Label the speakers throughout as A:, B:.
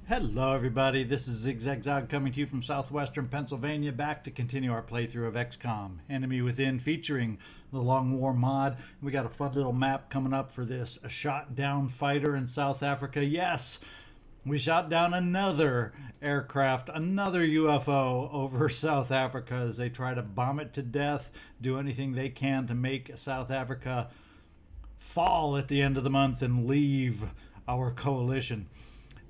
A: Hello everybody, this is ZigZagZog coming to you from southwestern Pennsylvania, back to continue our playthrough of XCom Enemy Within, featuring the Long War mod. We got a fun little map coming up for this, a shot down fighter in South Africa. Yes, we shot down another aircraft, another UFO over South Africa as they try to bomb it to death, do anything they can to make South Africa fall at the end of the month and leave our coalition.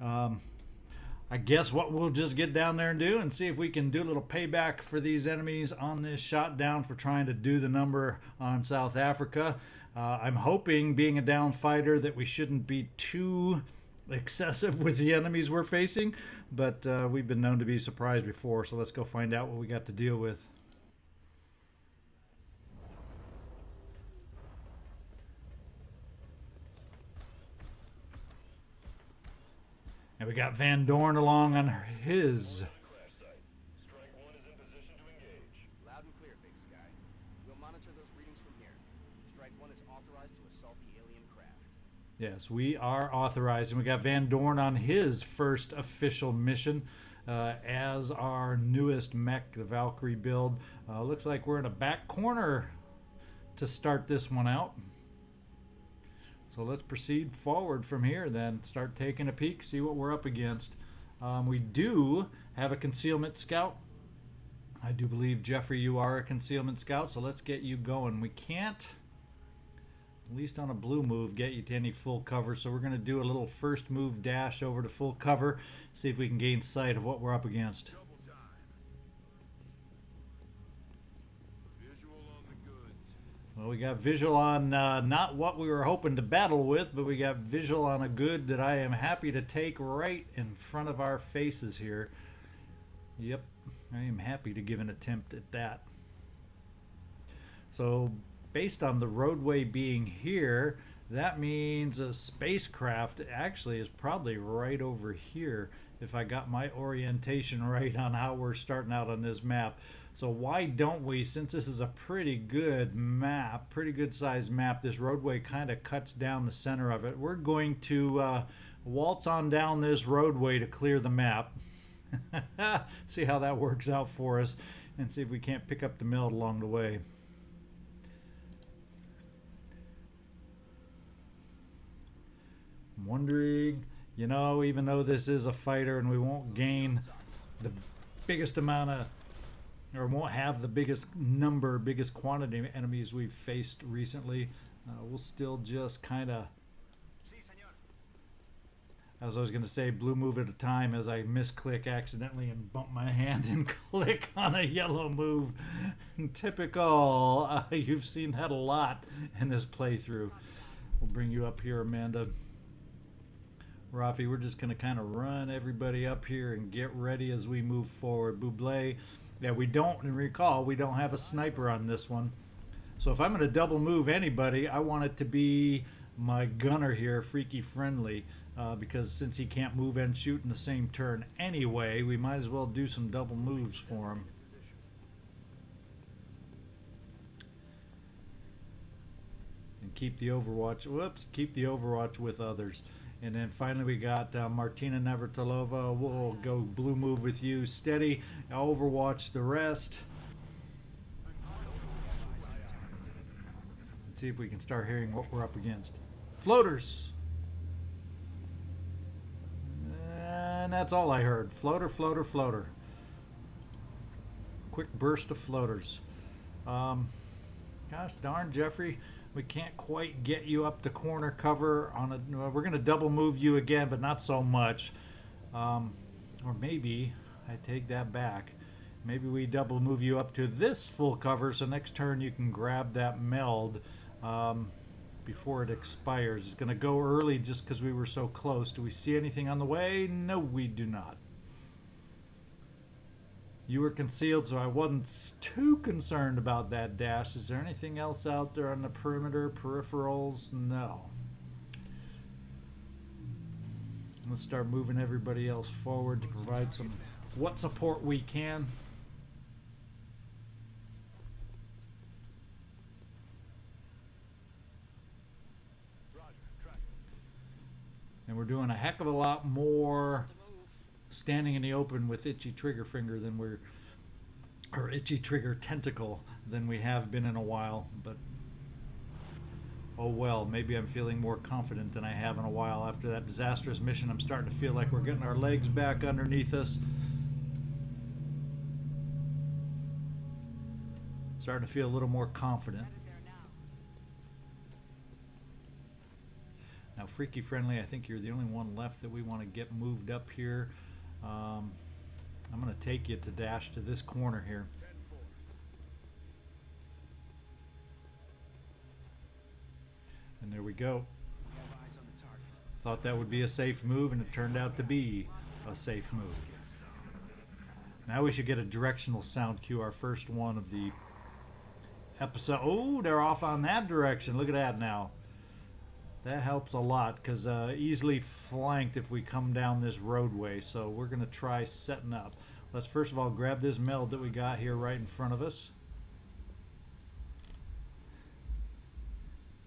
A: I guess what we'll just get down there and do and see if we can do a little payback for these enemies on this shot down for trying to do the number on South Africa. I'm hoping, being a down fighter, that we shouldn't be too excessive with the enemies we're facing, but we've been known to be surprised before, so let's go find out what we got to deal with. And we got Van Doorn along on his.
B: Strike one is in position to engage.
C: Loud and clear, Big Sky. We'll monitor those readings from here. Strike one is authorized to assault the alien craft.
A: Yes, we are authorized. And we got Van Doorn on his first official mission as our newest mech, the Valkyrie build. Looks like we're in a back corner to start this one out. So let's proceed forward from here then. Start taking a peek, see what we're up against. We do have a concealment scout. I do believe, Jeffrey, you are a concealment scout, so let's get you going. We can't, at least on a blue move, get you to any full cover, so we're going to do a little first move dash over to full cover, see if we can gain sight of what we're up against. Well, we got visual on not what we were hoping to battle with, but we got visual on a good that I am happy to take right in front of our faces here. Yep, I am happy to give an attempt at that. So, based on the roadway being here, that means a spacecraft actually is probably right over here if I got my orientation right on how we're starting out on this map. So why don't we, since this is a pretty good map, pretty good sized map, this roadway kind of cuts down the center of it. We're going to waltz on down this roadway to clear the map. See how that works out for us and see if we can't pick up the meld along the way. I'm wondering, you know, even though this is a fighter and we won't gain the biggest amount of, or won't have the biggest number, biggest quantity of enemies we've faced recently, we'll still just kind of, as I was going to say, blue move at a time as I misclick accidentally and bump my hand and click on a yellow move. Typical. You've seen that a lot in this playthrough. We'll bring you up here, Amanda. Rafi, we're just going to kind of run everybody up here and get ready as we move forward. Buble, yeah, we don't, and recall, we don't have a sniper on this one. So if I'm going to double move anybody, I want it to be my gunner here, Freaky Friendly, because since he can't move and shoot in the same turn anyway, we might as well do some double moves for him. And keep the overwatch, whoops, keep the overwatch with others. And then finally we got Martina, Navratilova. We'll go blue move with you. Steady. Overwatch the rest. Let's see if we can start hearing what we're up against. Floaters. And that's all I heard. Floater, floater, floater. Quick burst of floaters. Gosh darn, Jeffrey. We can't quite get you up to corner cover on a. We're going to double move you again, but not so much. Or maybe I take that back. Maybe we double move you up to this full cover, so next turn you can grab that meld before it expires. It's going to go early just because we were so close. Do we see anything on the way? No, we do not. You were concealed, so I wasn't too concerned about that dash. Is there anything else out there on the perimeter, peripherals? No. Let's start moving everybody else forward to provide some what support we can. And we're doing a heck of a lot more standing in the open with itchy trigger finger than or itchy trigger tentacle than we have been in a while, but oh well, maybe I'm feeling more confident than I have in a while. After that disastrous mission, I'm starting to feel like we're getting our legs back underneath us. Starting to feel a little more confident. Now, Freaky Friendly, I think you're the only one left that we want to get moved up here. I'm going to take you to dash to this corner here. And there we go. Thought that would be a safe move, and it turned out to be a safe move. Now we should get a directional sound cue, our first one of the episode. Oh, they're off on that direction. Look at that now. That helps a lot, because easily flanked if we come down this roadway. So we're going to try setting up. Let's first of all grab this meld that we got here right in front of us.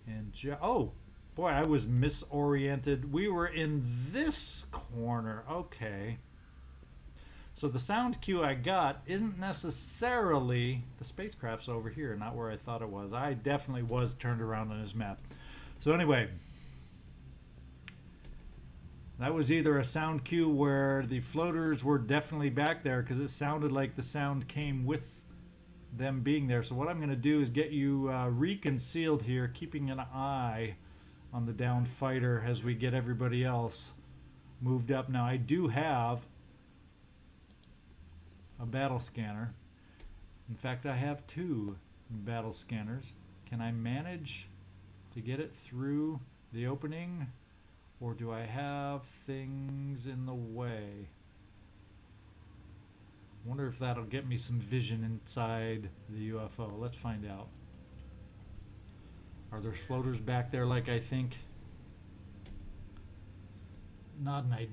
A: And oh, boy, I was misoriented. We were in this corner. Okay. So the sound cue I got isn't necessarily... The spacecraft's over here, not where I thought it was. I definitely was turned around on this map. So anyway, that was either a sound cue where the floaters were definitely back there, because it sounded like the sound came with them being there. So what I'm going to do is get you reconcealed here, keeping an eye on the downed fighter as we get everybody else moved up. Now I do have a battle scanner. In fact, I have 2 battle scanners. Can I manage to get it through the opening, or do I have things in the way? Wonder if that'll get me some vision inside the UFO. Let's find out. Are there floaters back there like I think? Not an idea.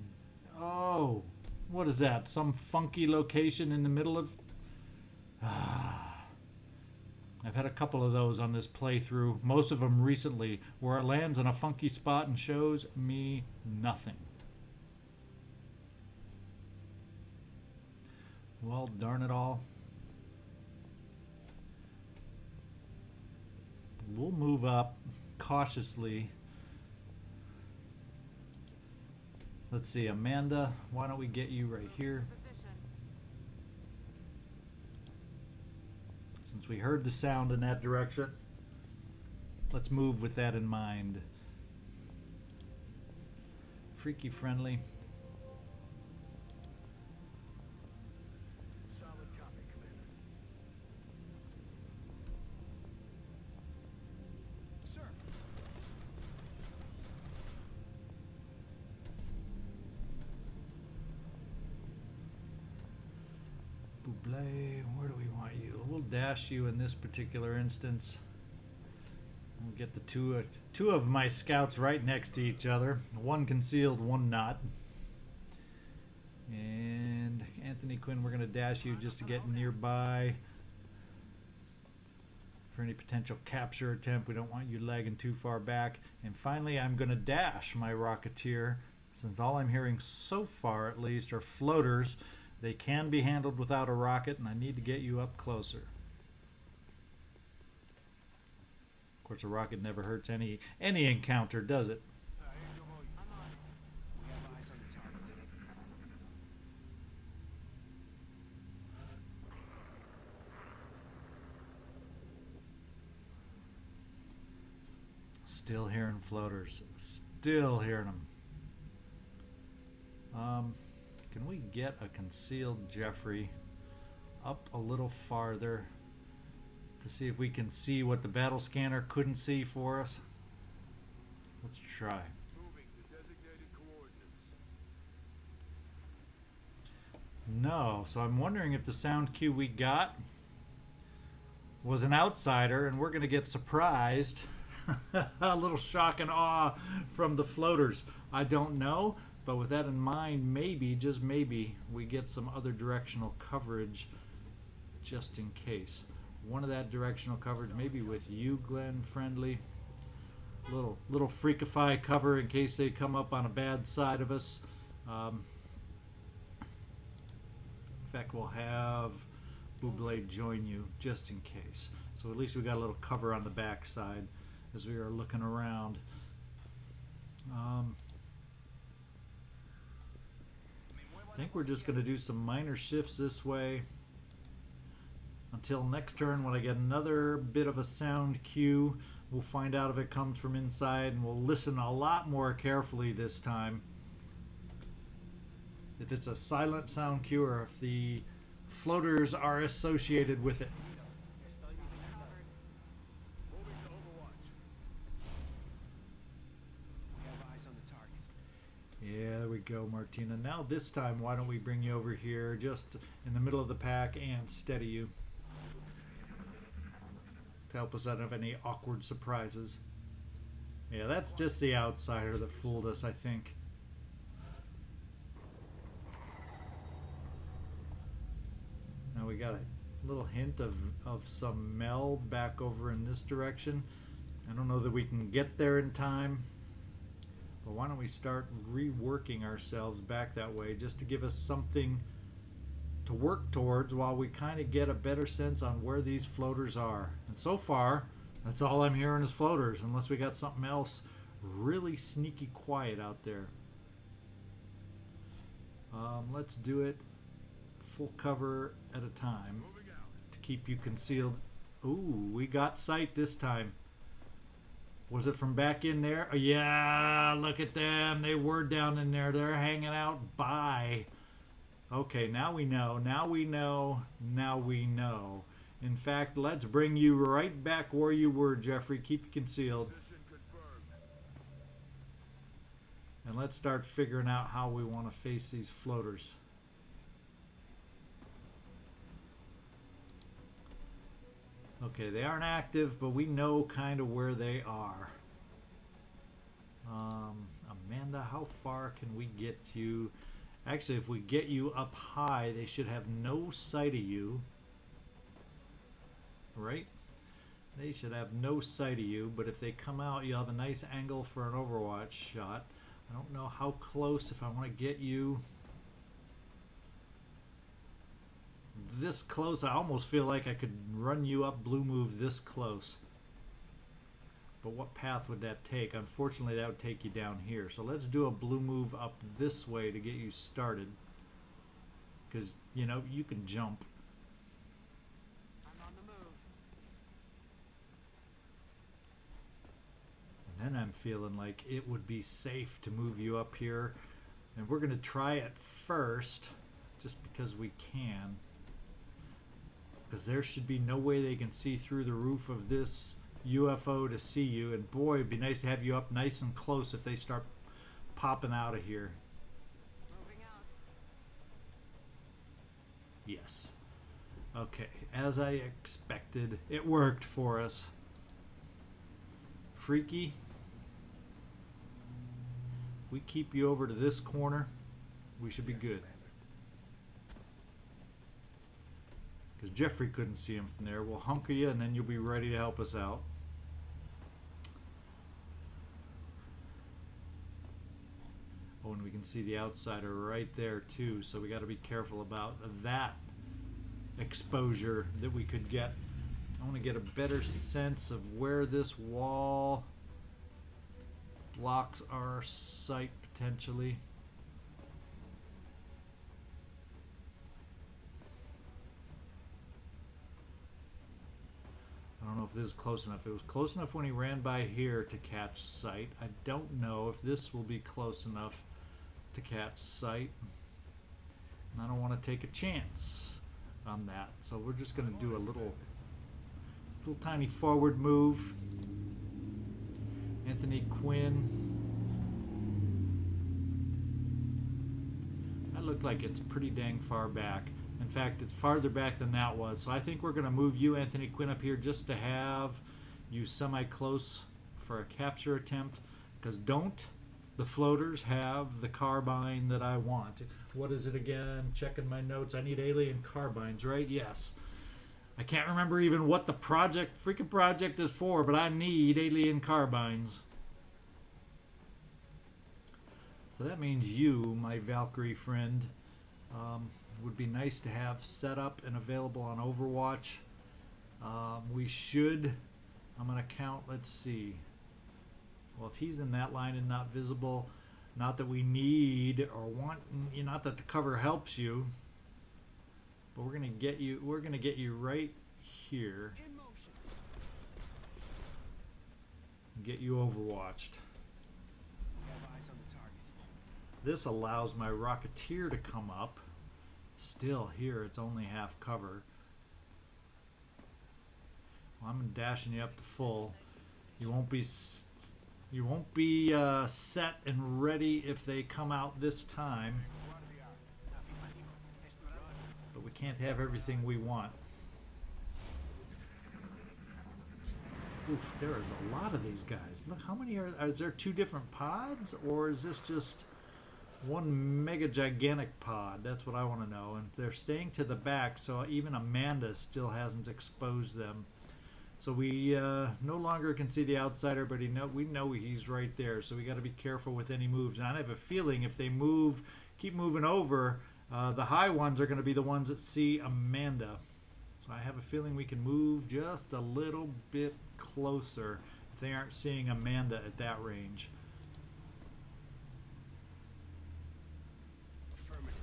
A: Oh, what is that? Some funky location in the middle of... I've had a couple of those on this playthrough, most of them recently, where it lands in a funky spot and shows me nothing. Well, darn it all. We'll move up cautiously. Let's see, Amanda, why don't we get you right here? Since we heard the sound in that direction, let's move with that in mind. Freaky Friendly.
C: Solid copy, Commander. Sir.
A: Buble, where do we want you? We'll dash you in this particular instance. We'll get the two of my scouts right next to each other. One concealed, one not. And Anthony Quinn, we're going to dash you just to get nearby for any potential capture attempt. We don't want you lagging too far back. And finally, I'm going to dash my Rocketeer, since all I'm hearing so far, at least, are floaters. They can be handled without a rocket, and I need to get you up closer. Of course, a rocket never hurts any encounter, does it?
C: I'm on it. We have eyes on the target.
A: Still hearing floaters. Still hearing them. Can we get a concealed Jeffrey up a little farther to see if we can see what the battle scanner couldn't see for us? Let's try.
B: Moving to designated coordinates.
A: No, so I'm wondering if the sound cue we got was an outsider and we're going to get surprised. A little shock and awe from the floaters. I don't know. But with that in mind, maybe, just maybe, we get some other directional coverage just in case. One of that directional coverage, maybe with you, Glenn, friendly. Little freakify cover in case they come up on a bad side of us. In fact, we'll have Buble join you just in case. So at least we got a little cover on the back side as we are looking around. I think we're just going to do some minor shifts this way until next turn when I get another bit of a sound cue. We'll find out if it comes from inside, and we'll listen a lot more carefully this time. If it's a silent sound cue or if the floaters are associated with it.
C: Moving to Overwatch. We have eyes on the target.
A: Yeah, there we go, Martina. Now this time, why don't we bring you over here just in the middle of the pack and steady you to help us out of any awkward surprises. Yeah, that's just the outsider that fooled us, I think. Now we got a little hint of some meld back over in this direction. I don't know that we can get there in time, but why don't we start reworking ourselves back that way just to give us something to work towards while we kind of get a better sense on where these floaters are. And so far, that's all I'm hearing is floaters, unless we got something else really sneaky quiet out there. Let's do it full cover at a time to keep you concealed. Ooh, we got sight this time. Was it from back in there? Oh, yeah, look at them. They were down in there. They're hanging out. Bye. Okay, now we know. Now we know. Now we know. In fact, let's bring you right back where you were, Jeffrey. Keep you concealed. And let's start figuring out how we want to face these floaters. Okay, they aren't active, but we know kind of where they are. Amanda, how far can we get you? Actually, if we get you up high, they should have no sight of you. Right? They should have no sight of you, but if they come out, you'll have a nice angle for an Overwatch shot. I don't know how close, if I want to get you this close. I almost feel like I could run you up blue move this close. But what path would that take? Unfortunately, that would take you down here. So let's do a blue move up this way to get you started. Because, you know, you can jump.
C: I'm on the move.
A: And then I'm feeling like it would be safe to move you up here. And we're going to try it first, just because we can. Because there should be no way they can see through the roof of this UFO to see you. And boy, it'd be nice to have you up nice and close if they start popping out of here.
C: Moving out.
A: Yes. Okay, as I expected, it worked for us. Freaky. If we keep you over to this corner, we should be good. Because Jeffrey couldn't see him from there. We'll hunker you, and then you'll be ready to help us out. Oh, and we can see the outsider right there, too. So we got to be careful about that exposure that we could get. I want to get a better sense of where this wall blocks our sight, potentially. I don't know if this is close enough. It was close enough when he ran by here to catch sight. I don't know if this will be close enough to catch sight. And I don't want to take a chance on that. So we're just going to do a little tiny forward move. Anthony Quinn. That looked like it's pretty dang far back. In fact, it's farther back than that was. So I think we're going to move you, Anthony Quinn, up here just to have you semi-close for a capture attempt. Because don't The floaters have the carbine that I want. What is it again? Checking my notes. I need alien carbines, right? Yes. I can't remember even what the freaking project is for, but I need alien carbines. So that means you, my Valkyrie friend, would be nice to have set up and available on Overwatch. We should, I'm going to count, let's see. Well, if he's in that line and not visible, not that we need or want, not that the cover helps you, but we're going to get you right here.
C: In motion.
A: And get you overwatched.
C: Have eyes on the target.
A: This allows my Rocketeer to come up. Still here, it's only half cover. Well, I'm dashing you up to full. You won't be set and ready if they come out this time. But we can't have everything we want. Oof, there is a lot of these guys. Look, how many is there 2 different pods? Or is this just one mega gigantic pod? That's what I want to know. And they're staying to the back, so even Amanda still hasn't exposed them. So we no longer can see the outsider, but we know he's right there. So we got to be careful with any moves. And I have a feeling if they keep moving over, the high ones are going to be the ones that see Amanda. So I have a feeling we can move just a little bit closer if they aren't seeing Amanda at that range.
C: Affirmative.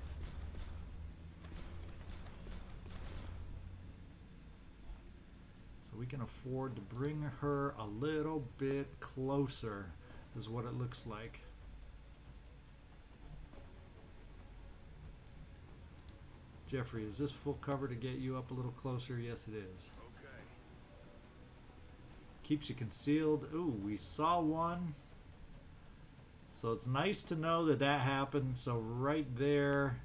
A: So we can afford to bring her a little bit closer, is what it looks like. Jeffrey, is this full cover to get you up a little closer? Yes, it is.
B: Okay.
A: Keeps you concealed. Ooh, we saw one. So it's nice to know that that happened. So right there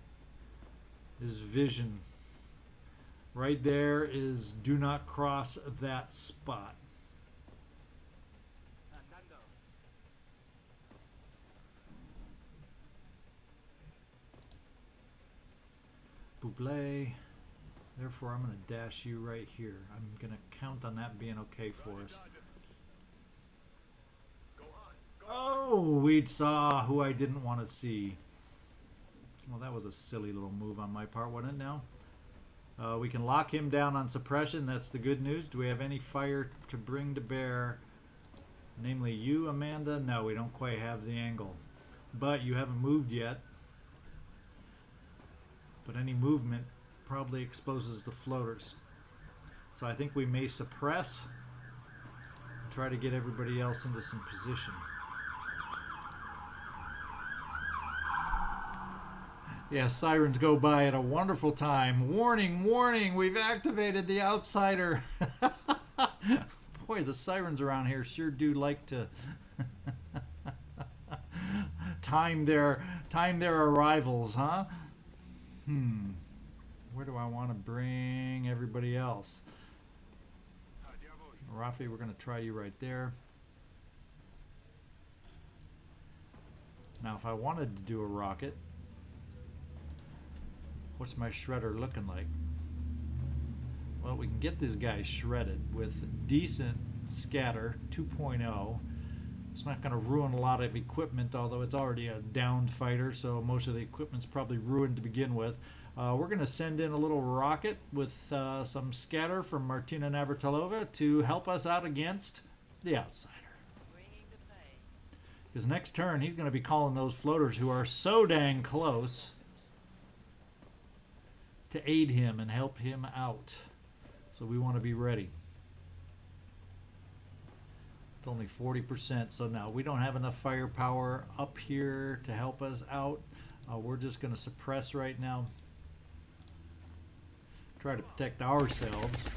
A: is vision. Right there is do not cross that spot. Buble. Therefore, I'm going to dash you right here. I'm going to count on that being okay for us. Oh, we saw who I didn't want to see. Well, that was a silly little move on my part, wasn't it now? We can lock him down on suppression. That's the good news. Do we have any fire to bring to bear? Namely you, Amanda? No, we don't quite have the angle. But you haven't moved yet. But any movement probably exposes the floaters. So I think we may suppress and try to get everybody else into some position. Yeah, sirens go by at a wonderful time. Warning, warning, we've activated the outsider. Boy, the sirens around here sure do like to time their arrivals, huh? Where do I want to bring everybody else? Rafi, we're going to try you right there. Now, if I wanted to do a rocket, what's my shredder looking like? Well, we can get this guy shredded with decent scatter 2.0. It's not going to ruin a lot of equipment, although it's already a downed fighter, so most of the equipment's probably ruined to begin with. We're going to send in a little rocket with some scatter from Martina Navratilova to help us out against the outsider. Because next turn, he's going to be calling those floaters who are so dang close to aid him and help him out. So we want to be ready. It's only 40%, so now we don't have enough firepower up here to help us out. We're just going to suppress right now. Try to protect ourselves.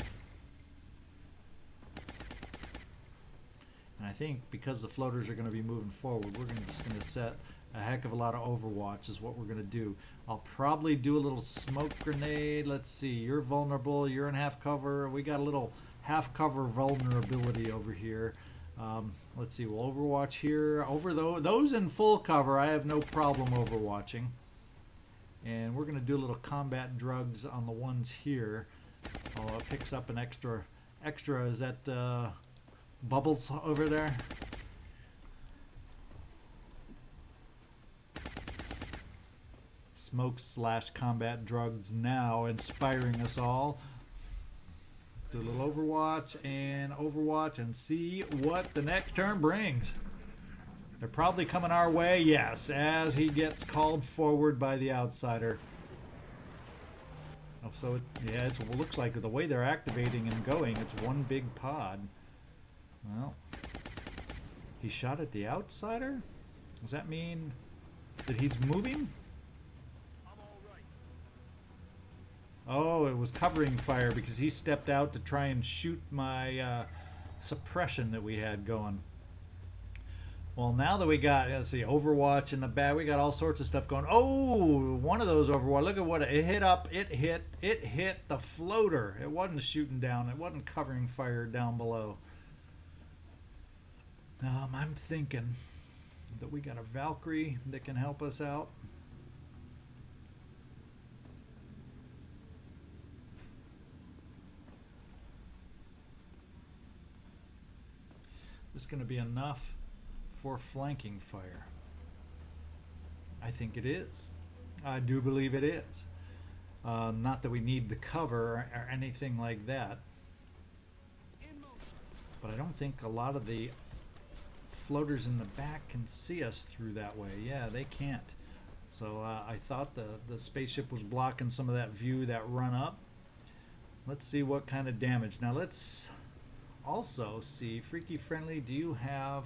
A: And I think because the floaters are going to be moving forward, we're just going to set a heck of a lot of overwatch is what we're going to do. I'll probably do a little smoke grenade. Let's see, you're vulnerable, you're in half cover. We got a little half cover vulnerability over here. Let's see, we'll overwatch here. Over those in full cover, I have no problem overwatching. And we're going to do a little combat drugs on the ones here. Oh, it picks up an extra. Is that Bubbles over there? Smoke / combat drugs now, inspiring us all. Do a little overwatch and see what the next turn brings. They're probably coming our way, yes, as he gets called forward by the outsider. Oh, so it looks like the way they're activating and going, it's one big pod. Well, he shot at the outsider? Does that mean that he's moving? Oh, it was covering fire because he stepped out to try and shoot my suppression that we had going. Well, now that we got, let's see, Overwatch in the back, we got all sorts of stuff going. Oh, one of those Overwatch. Look at what it hit up. It hit the floater. It wasn't shooting down. It wasn't covering fire down below. I'm thinking that we got a Valkyrie that can help us out. It's going to be enough for flanking fire. I think it is. I do believe it is. Not that we need the cover or anything like that. But I don't think a lot of the floaters in the back can see us through that way. Yeah, they can't. So I thought the spaceship was blocking some of that view, that run up. Let's see what kind of damage. Now let's also see, Freaky Friendly, do you have...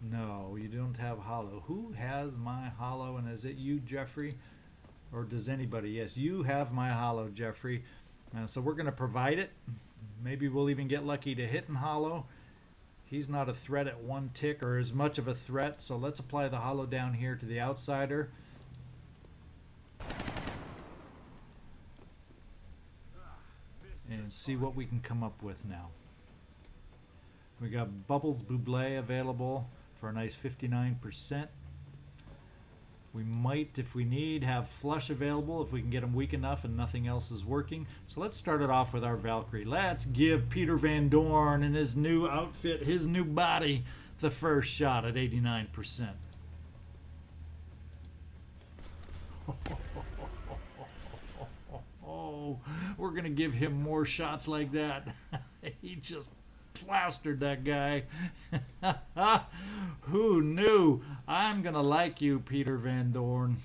A: No, you don't have hollow. Who has my hollow, and is it you, Jeffrey? Or does anybody? Yes, you have my hollow, Jeffrey. So we're going to provide it. Maybe we'll even get lucky to hit in hollow. He's not a threat at one tick, or as much of a threat, so let's apply the hollow down here to the outsider. And see what we can come up with now. We got Bubbles Buble available for a nice 59%. We might, if we need, have Flush available if we can get him weak enough and nothing else is working. So let's start it off with our Valkyrie. Let's give Peter Van Doorn and his new outfit, his new body, the first shot at 89%. Oh, we're going to give him more shots like that. He just plastered that guy. Who knew? I'm gonna like you, Peter Van Doorn.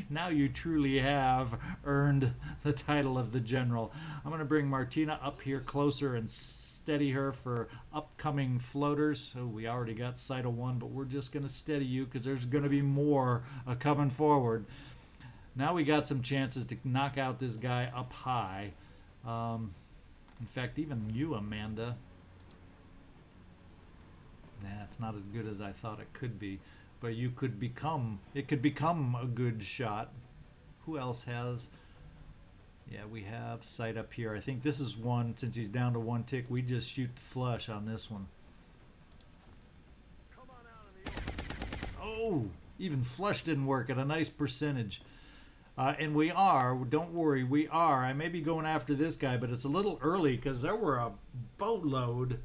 A: Now you truly have earned the title of the general. I'm gonna bring Martina up here closer and steady her for upcoming floaters. So we already got sight of one, but we're just gonna steady you because there's gonna be more coming forward. Now we got some chances to knock out this guy up high. In fact, even you, Amanda. Nah, it's not as good as I thought it could be. But you could become, it could become a good shot. Who else has? Yeah, we have sight up here. I think this is one, since he's down to one tick, we just shoot the flush on this one. Oh, even flush didn't work at a nice percentage. And we are, don't worry, we are. I may be going after this guy, but it's a little early because there were a boatload.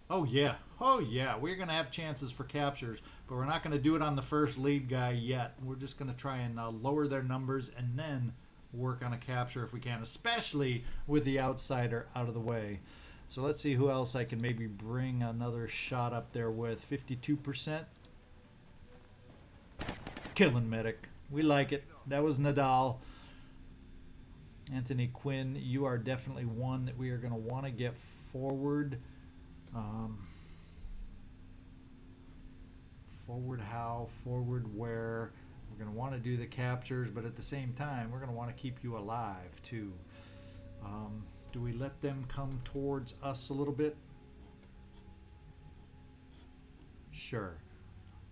A: Oh, yeah. We're going to have chances for captures, but we're not going to do it on the first lead guy yet. We're just going to try and lower their numbers and then work on a capture if we can, especially with the outsider out of the way. So let's see who else I can maybe bring another shot up there with. 52%. Killing medic. We like it. That was Nadal. Anthony Quinn, you are definitely one that we are going to want to get forward. Forward how? Forward where? We're going to want to do the captures, but at the same time, we're going to want to keep you alive too. Do we let them come towards us a little bit? Sure.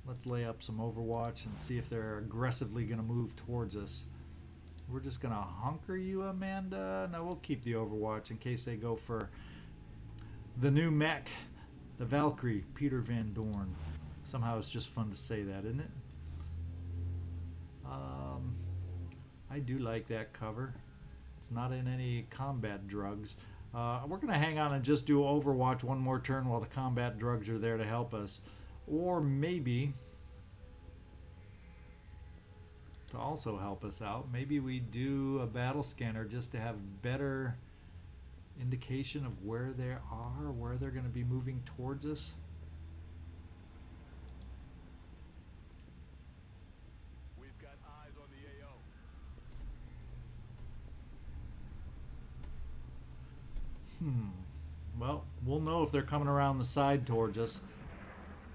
A: Let's lay up some Overwatch and see if they're aggressively going to move towards us. We're just going to hunker you, Amanda. No, we'll keep the Overwatch in case they go for The new mech, the Valkyrie, Peter Van Doorn. Somehow it's just fun to say that, isn't it? I do like that cover. It's not in any combat drugs. We're going to hang on and just do Overwatch one more turn while the combat drugs are there to help us. Or maybe, to also help us out, maybe we do a battle scanner just to have better indication of where they are, where they're going to be moving towards us.
B: We've got eyes on the AO.
A: Well, we'll know if they're coming around the side towards us.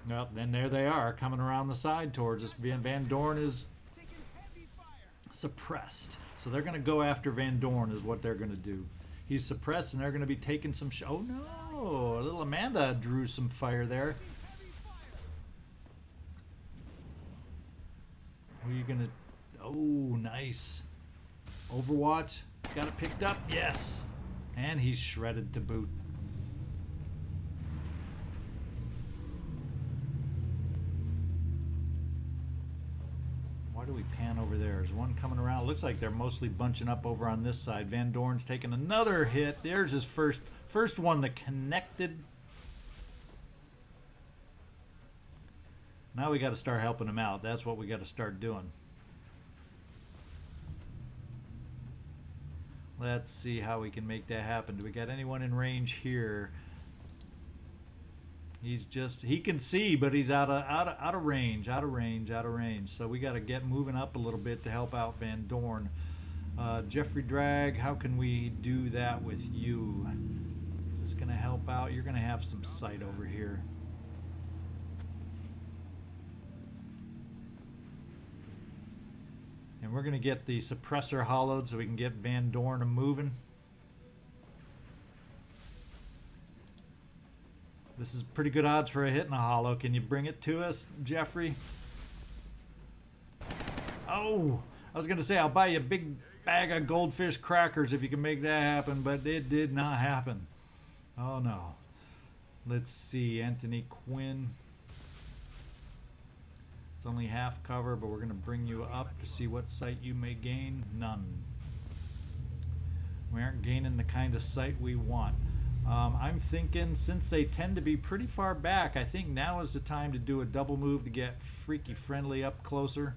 A: Well, then there they are, coming around the side towards us. Van Doorn is suppressed. So they're going to go after Van Doorn is what they're going to do. He's suppressed and they're going to be taking some oh no, little Amanda drew some fire there. Who are you going to... Oh, nice. Overwatch. Got it picked up. Yes. And he's shredded to boot. Why do we pan over there? There's one coming around. Looks like they're mostly bunching up over on this side. Van Doorn's taking another hit. There's his first one that connected. Now we got to start helping him out. That's what we got to start doing. Let's see how we can make that happen. Do we got anyone in range here? He's just, he can see, but he's out of range. So we got to get moving up a little bit to help out Van Doorn. Jeffrey Drag, how can we do that with you? Is this going to help out? You're going to have some sight over here. And we're going to get the suppressor hollowed so we can get Van Doorn moving. This is pretty good odds for a hit and a hollow. Can you bring it to us, Jeffrey? Oh, I was going to say I'll buy you a big bag of Goldfish crackers if you can make that happen, but it did not happen. Oh, no. Let's see, Anthony Quinn. It's only half cover, but we're going to bring you up to see what sight you may gain. None. We aren't gaining the kind of sight we want. I'm thinking since they tend to be pretty far back, I think now is the time to do a double move to get freaky friendly up closer.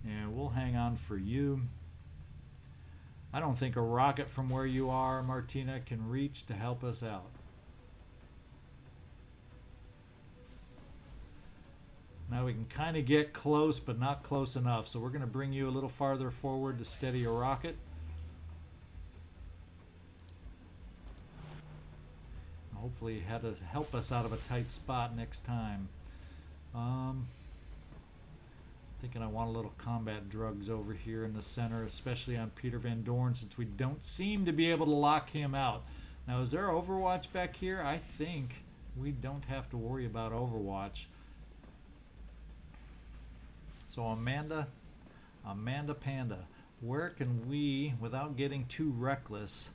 A: And we'll hang on for you. I don't think a rocket from where you are, Martina, can reach to help us out. Now we can kind of get close, but not close enough. So we're going to bring you a little farther forward to steady a rocket. Hopefully had to help us out of a tight spot next time. Thinking I want a little combat drugs over here in the center, especially on Peter Van Doorn, since we don't seem to be able to lock him out. Now, is there Overwatch back here? I think we don't have to worry about Overwatch. So Amanda Panda, where can we, without getting too reckless,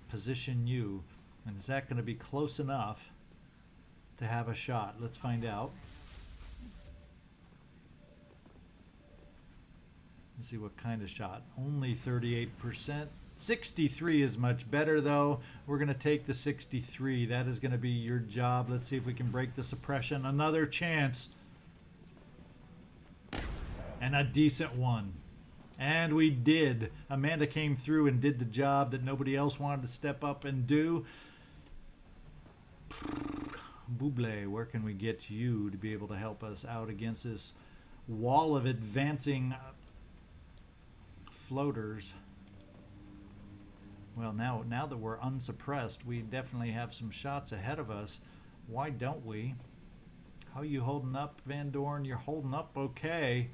A: position you? And is that going to be close enough to have a shot? Let's find out. Let's see what kind of shot. Only 38%. 63 is much better, though. We're going to take the 63. That is going to be your job. Let's see if we can break the suppression. Another chance. And a decent one. And we did. Amanda came through and did the job that nobody else wanted to step up and do. Buble, where can we get you to be able to help us out against this wall of advancing floaters? Well, now that we're unsuppressed, we definitely have some shots ahead of us. Why don't we? How are you holding up, Van Doorn? You're holding up okay.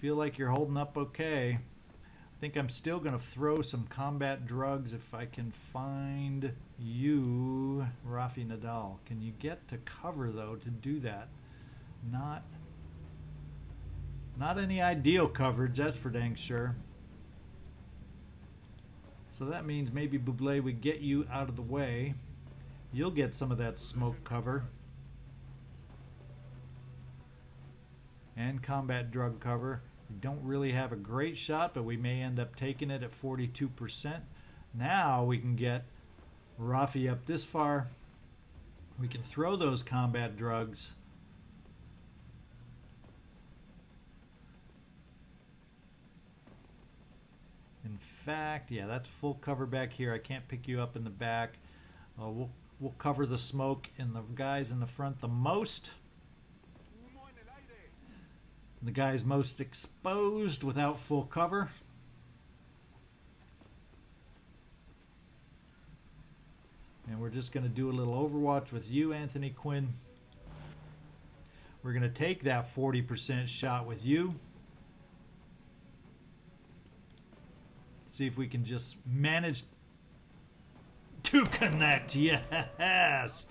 A: Feel like you're holding up okay. I think I'm still going to throw some combat drugs if I can find you, Rafi Nadal. Can you get to cover, though, to do that? Not any ideal coverage, that's for dang sure. So that means maybe Buble, we get you out of the way. You'll get some of that smoke cover. And combat drug cover. We don't really have a great shot, but we may end up taking it at 42%. Now we can get Rafi up this far. We can throw those combat drugs. In fact, yeah, that's full cover back here. I can't pick you up in the back. We'll cover the smoke and the guys in the front the most. The guys most exposed without full cover. And we're just going to do a little Overwatch with you, Anthony Quinn. We're going to take that 40% shot with you. See if we can just manage to connect. Yes.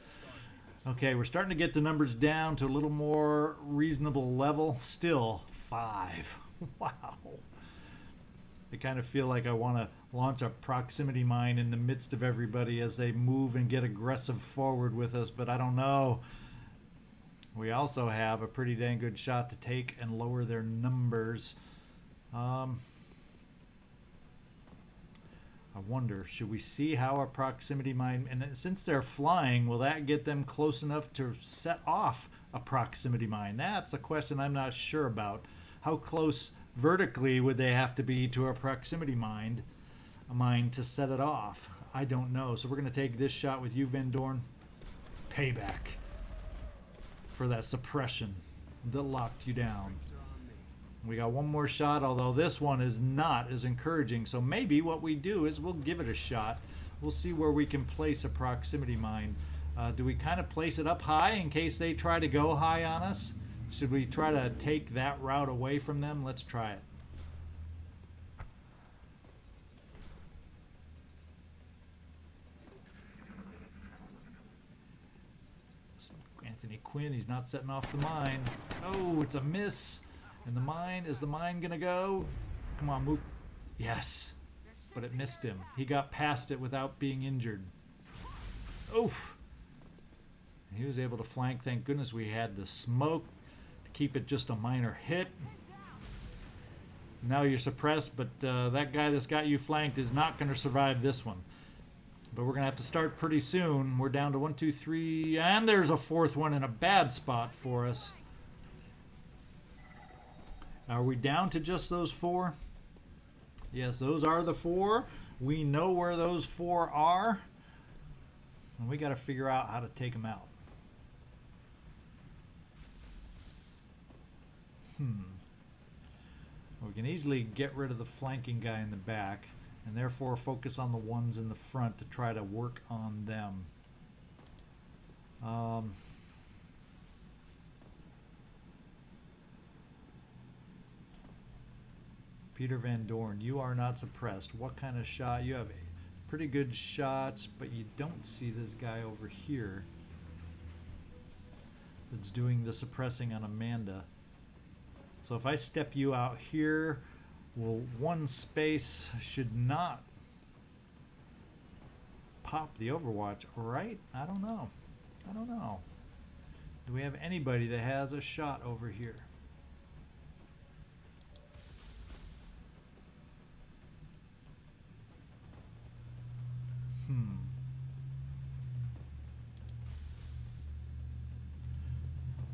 A: Okay, we're starting to get the numbers down to a little more reasonable level. Still 5. Wow. I kind of feel like I want to launch a proximity mine in the midst of everybody as they move and get aggressive forward with us, but I don't know. We also have a pretty dang good shot to take and lower their numbers. I wonder, should we see how our proximity mine, and since they're flying, will that get them close enough to set off a proximity mine? That's a question I'm not sure about. How close vertically would they have to be to a proximity mine to set it off? I don't know. So we're going to take this shot with you, Doorn. Payback for that suppression that locked you down. We got one more shot, although this one is not as encouraging. So maybe what we do is we'll give it a shot. We'll see where we can place a proximity mine. Do we kind of place it up high in case they try to go high on us? Should we try to take that route away from them? Let's try it. Anthony Quinn, he's not setting off the mine. Oh, it's a miss. And the mine, is the mine gonna go? Come on, move. Yes, but it missed him. He got past it without being injured. Oof. He was able to flank. Thank goodness we had the smoke to keep it just a minor hit. Now you're suppressed, but that guy that's got you flanked is not going to survive this one. But we're going to have to start pretty soon. We're down to 1, 2, 3, and there's a fourth one in a bad spot for us. Are we down to just those 4? Yes, those are the 4. We know where those 4 are. And we got to figure out how to take them out. We can easily get rid of the flanking guy in the back and therefore focus on the ones in the front to try to work on them. Peter Doorn, you are not suppressed. What kind of shot? You have pretty good shots, but you don't see this guy over here that's doing the suppressing on Amanda. So if I step you out here, well, one space should not pop the Overwatch, right? I don't know. I don't know. Do we have anybody that has a shot over here?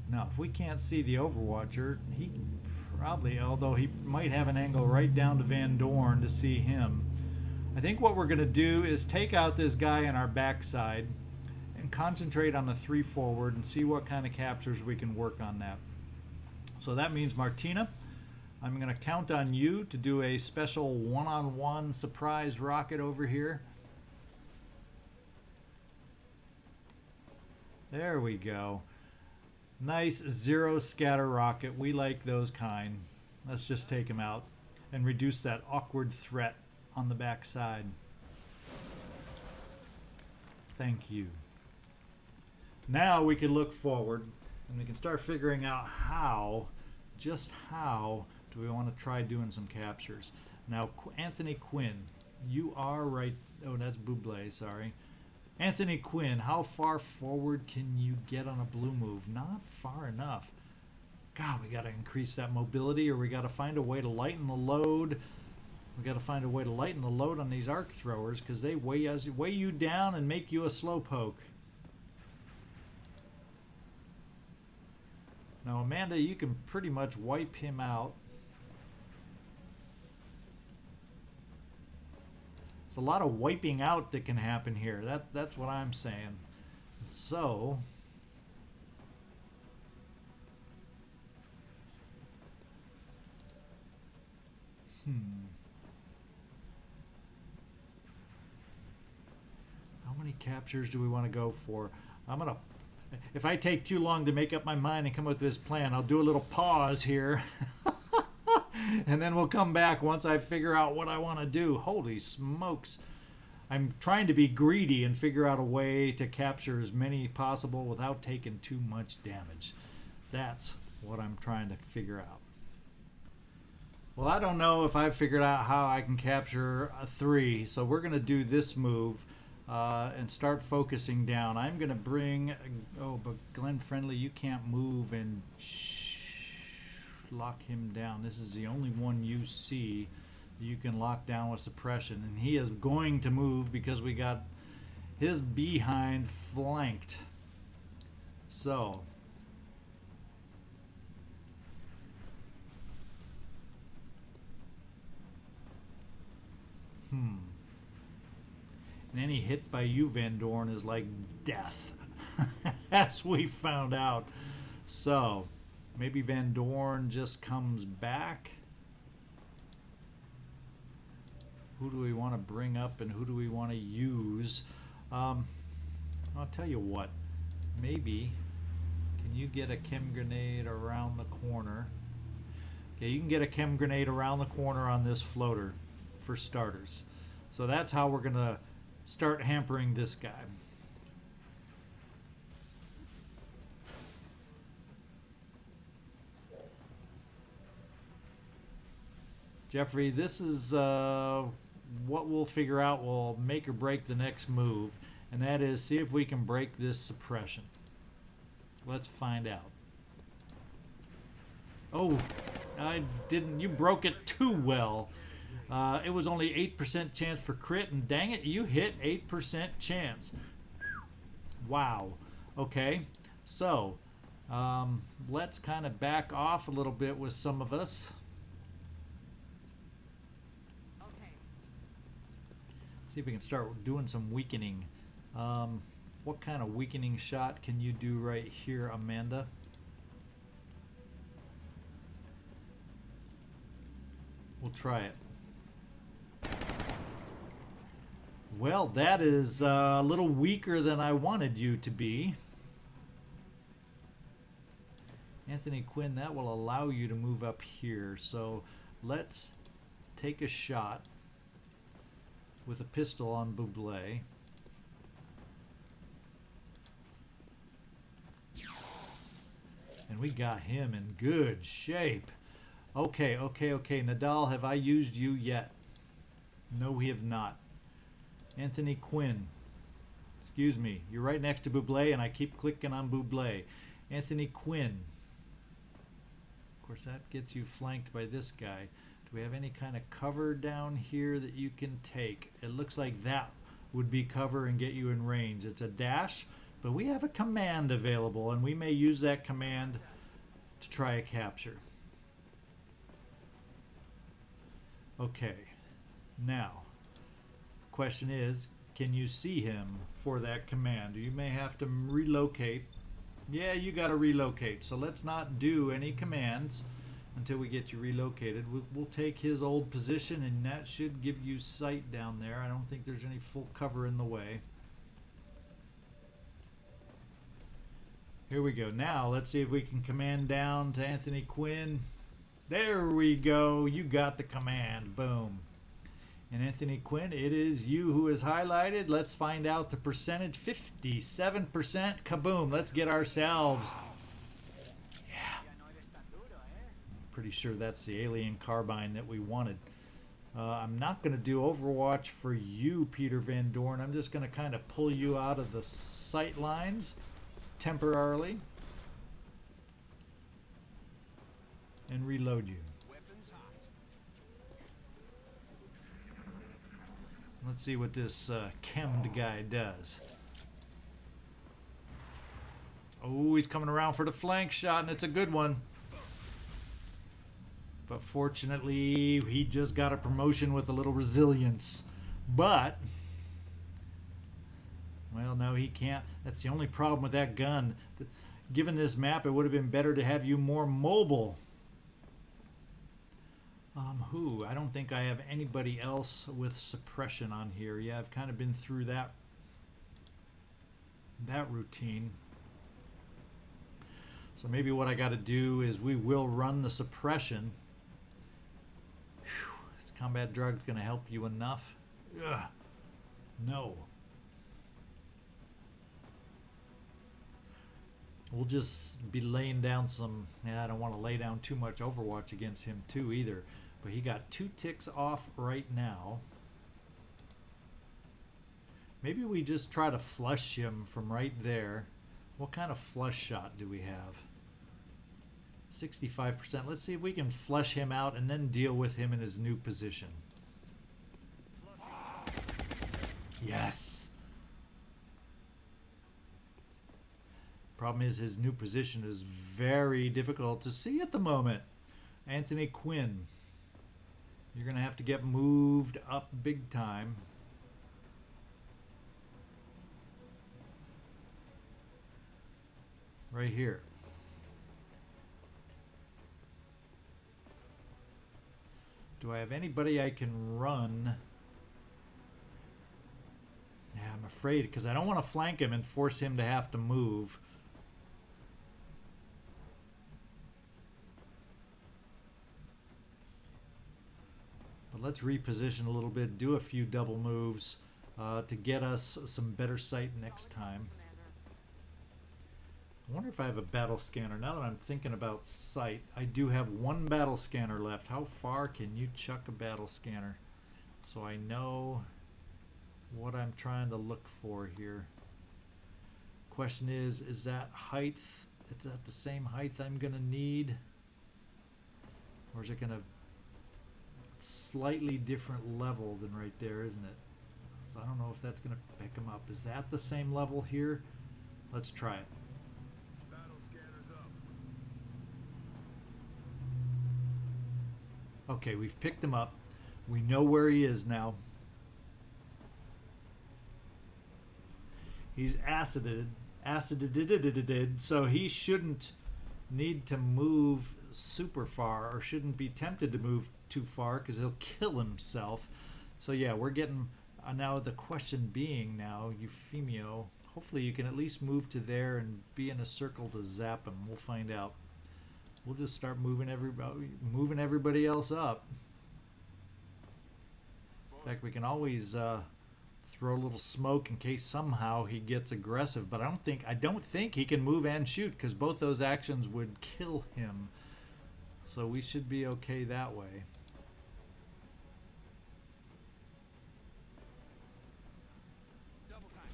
A: Now, if we can't see the Overwatcher, he probably, although he might have an angle right down to Doorn to see him. I think what we're going to do is take out this guy on our backside and concentrate on the 3 forward and see what kind of captures we can work on that. So that means, Martina, I'm going to count on you to do a special one-on-one surprise rocket over here. There we go. Nice 0 scatter rocket. We like those kind. Let's just take him out and reduce that awkward threat on the back side. Thank you. Now we can look forward and we can start figuring out just how do we want to try doing some captures. Now, Anthony Quinn, You are right. Oh, that's Buble, sorry. Anthony Quinn, how far forward can you get on a blue move? Not far enough. God, we got to increase that mobility, or we got to find a way to lighten the load. We got to find a way to lighten the load on these arc throwers, because they weigh you down and make you a slowpoke. Now, Amanda, you can pretty much wipe him out. It's a lot of wiping out that can happen here. That's what I'm saying. So, how many captures do we want to go for? If I take too long to make up my mind and come up with this plan, I'll do a little pause here. And then we'll come back once I figure out what I want to do. Holy smokes. I'm trying to be greedy and figure out a way to capture as many possible without taking too much damage. That's what I'm trying to figure out. Well, I don't know if I've figured out how I can capture a 3, so we're going to do this move and start focusing down. I'm going to bring... Oh, but Glenn Friendly, you can't move and lock him down. This is the only one you see that you can lock down with suppression, and he is going to move because we got his behind flanked. So and any hit by you, Van Doorn, is like death. As we found out. So maybe Van Doorn just comes back. Who do we want to bring up and who do we want to use? I'll tell you what. Maybe, can you get a chem grenade around the corner? Okay, you can get a chem grenade around the corner on this floater for starters. So that's how we're going to start hampering this guy. Jeffrey, this is what we'll figure out will make or break the next move, and that is see if we can break this suppression. Let's find out. Oh, I didn't. You broke it too well. It was only 8% chance for crit, and dang it, you hit 8% chance. Wow. Okay, so let's kind of back off a little bit with some of us. See if we can start doing some weakening. What kind of weakening shot can you do right here, Amanda? We'll try it. Well, that is a little weaker than I wanted you to be. Anthony Quinn, that will allow you to move up here. So let's take a shot with a pistol on Buble. And we got him in good shape. Okay. Nadal, have I used you yet? No, we have not. Anthony Quinn. Excuse me. You're right next to Buble, and I keep clicking on Buble. Anthony Quinn. Of course, that gets you flanked by this guy. Do we have any kind of cover down here that you can take? It looks like that would be cover and get you in range. It's a dash, but we have a command available, and we may use that command to try a capture. Okay. Now, the question is, can you see him for that command? You may have to relocate. Yeah, you got to relocate. So let's not do any commands until we get you relocated. We'll take his old position, and that should give you sight down there. I don't think there's any full cover in the way. Here we go. Now let's see if we can command down to Anthony Quinn. There we go. You got the command. Boom. And Anthony Quinn, it is you who is highlighted. Let's find out the percentage. 57%. Kaboom. Let's get ourselves. Yeah. I'm pretty sure that's the alien carbine that we wanted. I'm not going to do Overwatch for you, Peter Van Doorn. I'm just going to kind of pull you out of the sight lines temporarily and reload you.
C: Weapons hot.
A: Let's see what this chemmed guy does. Oh, he's coming around for the flank shot, and it's a good one. But fortunately, he just got a promotion with a little resilience. But, well, no, he can't. That's the only problem with that gun. Given this map, it would have been better to have you more mobile. Who? I don't think I have anybody else with suppression on here. Yeah, I've kind of been through that routine. So maybe what I got to do is we will run the suppression. Whew, is combat drug going to help you enough? Ugh. No. We'll just be laying down some... Yeah, I don't want to lay down too much Overwatch against him too either. But he got 2 ticks off right now. Maybe we just try to flush him from right there. What kind of flush shot do we have? 65%. Let's see if we can flush him out and then deal with him in his new position. Yes. Problem is his new position is very difficult to see at the moment. Anthony Quinn. You're going to have to get moved up big time. Right here. Do I have anybody I can run? Yeah, I'm afraid because I don't want to flank him and force him to have to move. But let's reposition a little bit, do a few double moves to get us some better sight next time. I wonder if I have a battle scanner. Now that I'm thinking about sight, I do have 1 battle scanner left. How far can you chuck a battle scanner? So I know what I'm trying to look for here. Question is that height? Is that the same height I'm going to need? Or is it going to... Slightly different level than right there, isn't it? So I don't know if that's going to pick him up. Is that the same level here? Let's try it. Okay, we've picked him up. We know where he is now. He's acided, so he shouldn't need to move super far or shouldn't be tempted to move too far because he'll kill himself. So yeah, we're getting now the question being now, Eufemio, hopefully you can at least move to there and be in a circle to zap him. We'll find out. We'll just start moving everybody else up. In fact, we can always throw a little smoke in case somehow he gets aggressive, but I don't think he can move and shoot because both those actions would kill him. So we should be okay that way.
C: Double time.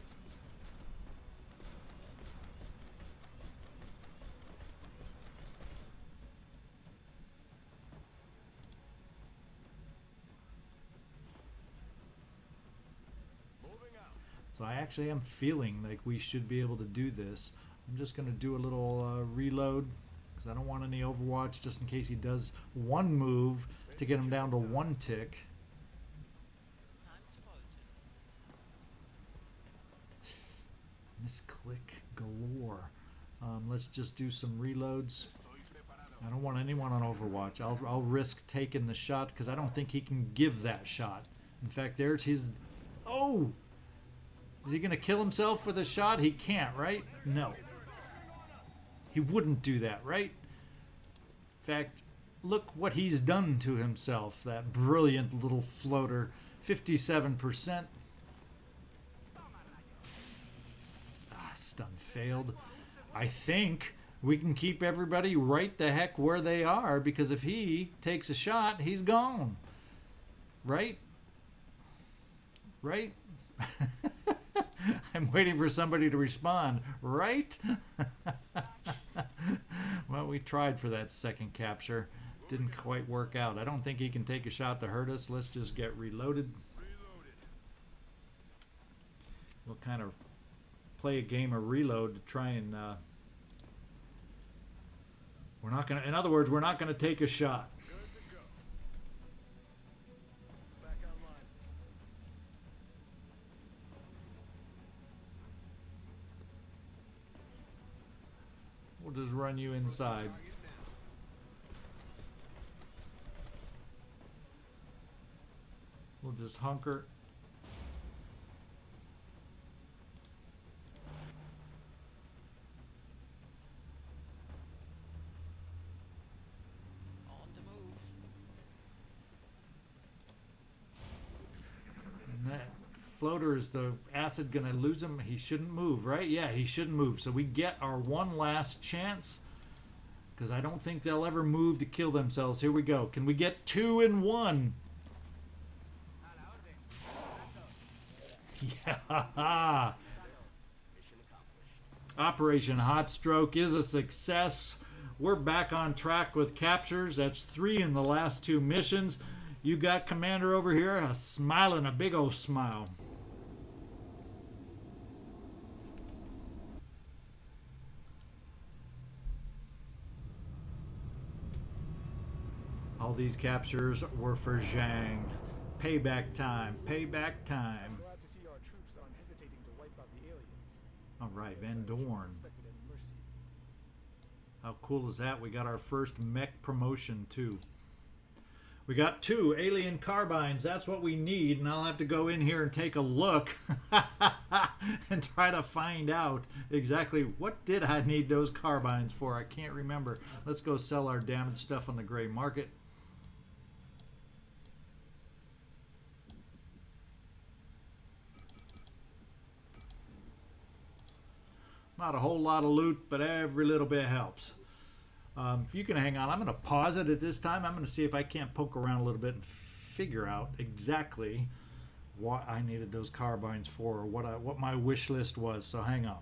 B: Moving out.
A: So I actually am feeling like we should be able to do this. I'm just going to do a little reload because I don't want any Overwatch just in case he does one move to get him down to 1 tick. Misclick galore. Let's just do some reloads. I don't want anyone on Overwatch. I'll risk taking the shot because I don't think he can give that shot. In fact, there's his... Oh! Is he going to kill himself with a shot? He can't, right? No. He wouldn't do that, right? In fact, look what he's done to himself. That brilliant little floater. 57%. Stun failed. I think we can keep everybody right the heck where they are because if he takes a shot, he's gone. Right? Right? I'm waiting for somebody to respond. Right? Well, we tried for that second capture. Didn't quite work out. I don't think he can take a shot to hurt us. Let's just get reloaded. We'll kind of play a game of reload to try and we're not gonna, in other words, we're not gonna take a shot.
B: Good to go. Back online.
A: We'll just run you inside.
C: Target now.
A: We'll just hunker.
C: On the move.
A: And that floater, is the acid gonna lose him? He shouldn't move, right? Yeah, he shouldn't move. So we get our one last chance, because I don't think they'll ever move to kill themselves. Here we go. Can we get 2 in 1? Yeah.
C: Mission accomplished.
A: Operation Hot Stroke is a success. We're back on track with captures. That's 3 in the last 2 missions. You got Commander over here smiling a big old smile. All these captures were for Zhang. Payback time. Payback time.
D: Glad to see our troops aren't hesitating to wipe out the aliens.
A: All right, Van Doorn.
D: Expected any mercy.
A: How cool is that? We got our first mech promotion too. We got 2 alien carbines. That's what we need, and I'll have to go in here and take a look and try to find out exactly what did I need those carbines for. I can't remember. Let's go sell our damaged stuff on the gray market. Not a whole lot of loot, but every little bit helps. If you can hang on, I'm going to pause it at this time. I'm going to see if I can't poke around a little bit and figure out exactly what I needed those carbines for, or what my wish list was. So hang on.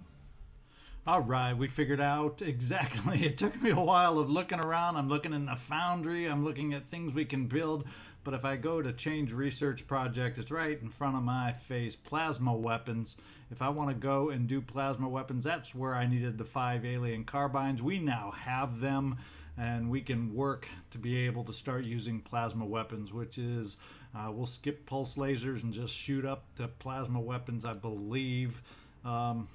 A: All right, we figured out exactly. It took me a while of looking around. I'm looking in the foundry. I'm looking at things we can build. But if I go to change research project, it's right in front of my face. Plasma weapons. If I want to go and do plasma weapons, that's where I needed the 5 alien carbines. We now have them, and we can work to be able to start using plasma weapons, which is, we'll skip pulse lasers and just shoot up to plasma weapons, I believe. Now,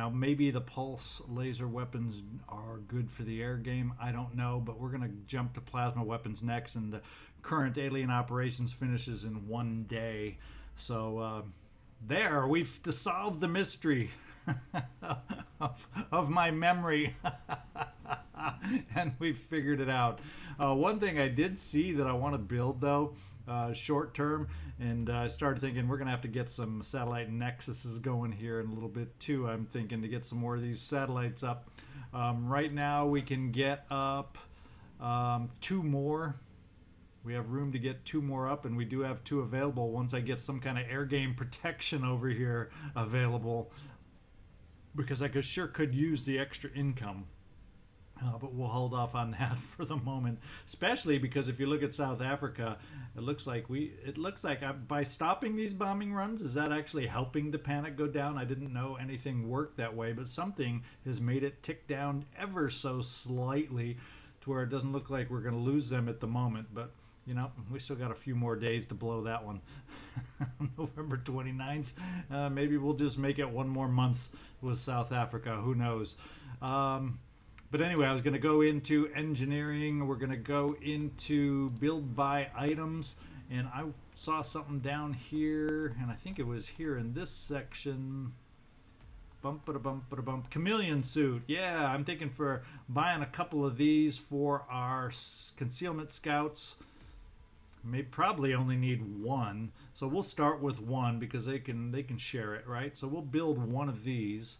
A: maybe the pulse laser weapons are good for the air game. I don't know, but we're going to jump to plasma weapons next, and the current alien operations finishes in 1 day. So there, we've solved the mystery of my memory. And we've figured it out. One thing I did see that I want to build, though, short term, and I started thinking we're going to have to get some satellite nexuses going here in a little bit too. I'm thinking to get some more of these satellites up. Right now we can get up 2 more. We have room to get 2 more up, and we do have 2 available once I get some kind of air game protection over here available, because I sure could use the extra income. But we'll hold off on that for the moment, especially because if you look at South Africa, it looks like by stopping these bombing runs, is that actually helping the panic go down? I didn't know anything worked that way, but something has made it tick down ever so slightly to where it doesn't look like we're going to lose them at the moment. But you know, we still got a few more days to blow that one. November 29th. Maybe we'll just make it 1 more month with South Africa. Who knows? But anyway, I was going to go into engineering. We're going to go into build by items. And I saw something down here, and I think it was here in this section. Bump. Chameleon suit. Yeah, I'm thinking for buying a couple of these for our concealment scouts. Probably only need 1. So we'll start with 1 because they can share it, right? So we'll build 1 of these.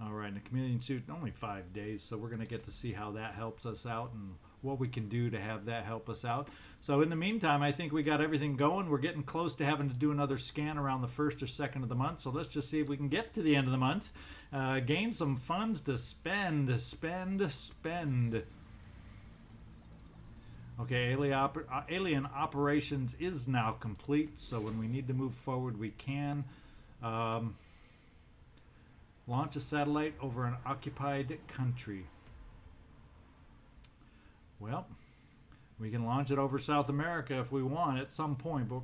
A: All right, in a chameleon suit, only 5 days, so we're going to get to see how that helps us out and what we can do to have that help us out. So in the meantime, I think we got everything going. We're getting close to having to do another scan around the 1st or 2nd of the month, so let's just see if we can get to the end of the month, gain some funds to spend. Okay, alien operations is now complete, so when we need to move forward, we can. Launch a satellite over an occupied country. Well, we can launch it over South America if we want at some point, but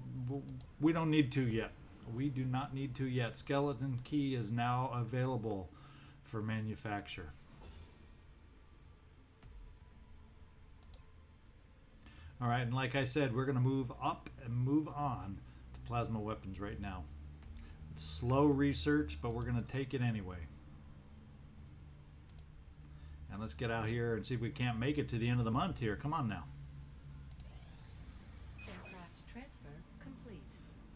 A: we don't need to yet. We do not need to yet. Skeleton key is now available for manufacture. All right, and like I said, we're going to move up and move on to plasma weapons right now. It's slow research, but we're going to take it anyway. And let's get out here and see if we can't make it to the end of the month here. Come on now.
E: Aircraft transfer complete.